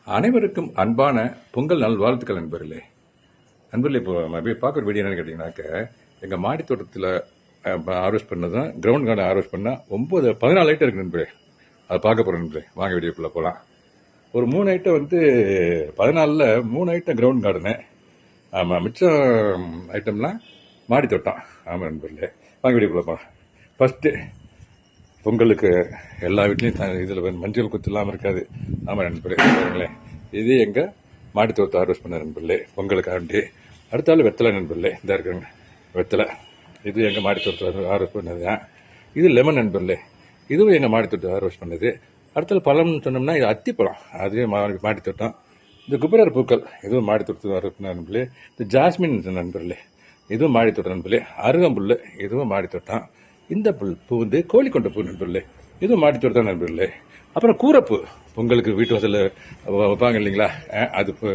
அனைவருக்கும் அன்பான பொங்கல் நல்வாழ்த்துக்கள் நண்பர்களே. நண்பர்களே, இப்போ நம்ம பார்க்குற வீடியோ என்னன்னு கேட்டிங்கனாக்க, எங்கள் மாடி தோட்டத்தில் ஹார்வெஸ்ட் பண்ணதான் கிரவுண்ட் கார்டன் ஹார்வெஸ்ட் பண்ணால் 14 ஐட்டம் இருக்குது நண்பர்களே. அதை பார்க்க போகிறோம் நண்பர்களே. வாங்க வீடியோக்குள்ளே போகலாம். ஒரு 3 ஐட்டம் 14ல் 3 ஐட்டம் கிரவுண்ட் கார்டனு. ஆமாம், மிச்சம் ஐட்டம்லாம் மாடி தோட்டம். ஆமாம் நண்பர்களே, வாங்க வீடியோக்குள்ளே போகலாம். ஃபஸ்ட்டு பொங்கலுக்கு எல்லா வீட்லேயும் இதில் மஞ்சள் குத்து இல்லாமல் இருக்காது. ஆமாம் நண்பர்களே, பாருங்களேன், இது எங்கள் மாடி தோட்டத்தை ஹார்வெஸ்ட் பண்ண நண்பர்களே, பொங்கலுக்காண்டி. அடுத்தாலும் வெத்தலை நண்பர்களே, இந்த இருக்குங்க வெத்தலை. இது எங்கள் மாடி தோட்டத்தை ஹார்வெஸ்ட் பண்ணது தான். இது லெமன் நண்பர்களே, இதுவும் எங்கள் மாடி தோட்டத்தை ஹார்வெஸ்ட் பண்ணது. அடுத்தாலும் பழம்னு சொன்னோம்னா இது அத்திப்பழம், அதுவே மாடி தோட்டம். இந்த குபேரர் பூக்கள், இதுவும் மாடி தோட்டத்தை ஹார்வெஸ்ட் பண்ண நண்பர்களே. இந்த ஜாஸ்மின் நண்பர்களே, இதுவும் மாடி தோட்டம் நண்பர்களே. அருகம்புல், இதுவும் மாடி தோட்டம். இந்த பூ கோழிக்கொண்ட பூ நண்பர்களே, இதுவும் மாடி தோட்டம் தான் நண்பர்களே. அப்புறம் கூரைப்பூ, பொங்கலுக்கு வீட்டு வாசலில் வைப்பாங்க இல்லைங்களா, அது பூ,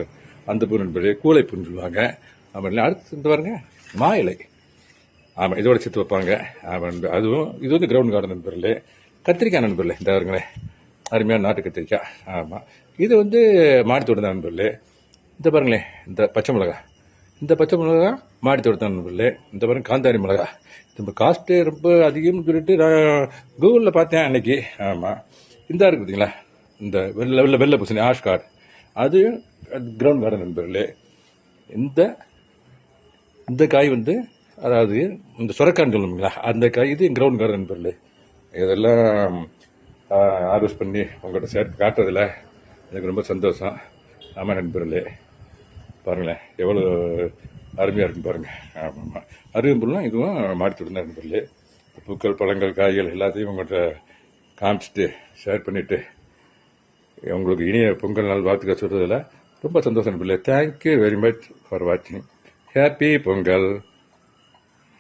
அந்த பூ நண்பர்களே, கூளைப்பூன்னு சொல்லுவாங்க. ஆமாம். அடுத்து இந்த பாருங்க மா இலை. ஆமாம், இதோட சேர்த்து வைப்பாங்க. ஆமாம், அதுவும் இது கிரவுண்ட் கார்டன் நண்பர்களே. கத்திரிக்காய் நண்பர்களே, இந்த பாருங்களேன், அருமையான நாட்டு கத்திரிக்காய். ஆமாம், இது மாடி தோட்டம் தான் நண்பர்களே. இந்த பாருங்களேன், இந்த பச்சை மிளகா, இந்த பச்சை மிளகா மாடி தோட்டம் தான் நண்பர்களே. இந்த பாருங்க காந்தாரி மிளகா. இந்த காஸ்ட்டு ரொம்ப அதிகம்னு சொல்லிட்டு நான் கூகுளில் பார்த்தேன் அன்னைக்கு. ஆமாம், இந்த இருக்குது பார்த்தீங்களா, இந்த வெள்ளை பூசணி ஆஷ்கார்டு, அது கிரவுண்ட் கார்டன் நண்பர்களே. இந்த காய் அதாவது இந்த சுரக்கான்னு சொல்லுவீங்களா, அந்த காய், இது கிரவுண்ட் கார்டன் நண்பர்களே. இதெல்லாம் ஹார்வெஸ்ட் பண்ணி உங்கள்கிட்ட சேர்த்து காட்டுறதில்ல எனக்கு ரொம்ப சந்தோஷம். ஆமாம் நண்பர்களே, பாருங்களேன் எவ்வளோ அருமையாக இருக்குன்னு பாருங்கள். ஆமாம், அருகம்புல்லாம் இதுவும் மாடி தோட்டம் தான் நண்பர்களே. பூக்கள், பழங்கள், காய்கள் எல்லாத்தையும் உங்கள்கிட்ட காமிச்சிட்டு ஷேர் பண்ணிவிட்டு உங்களுக்கு இனிய பொங்கல் நாள் வாழ்த்துக்கள் சொல்கிறதில்ல ரொம்ப சந்தோஷம் நண்பர்களே. தேங்க்யூ வெரி மச் ஃபார் வாட்சிங். ஹாப்பி பொங்கல்.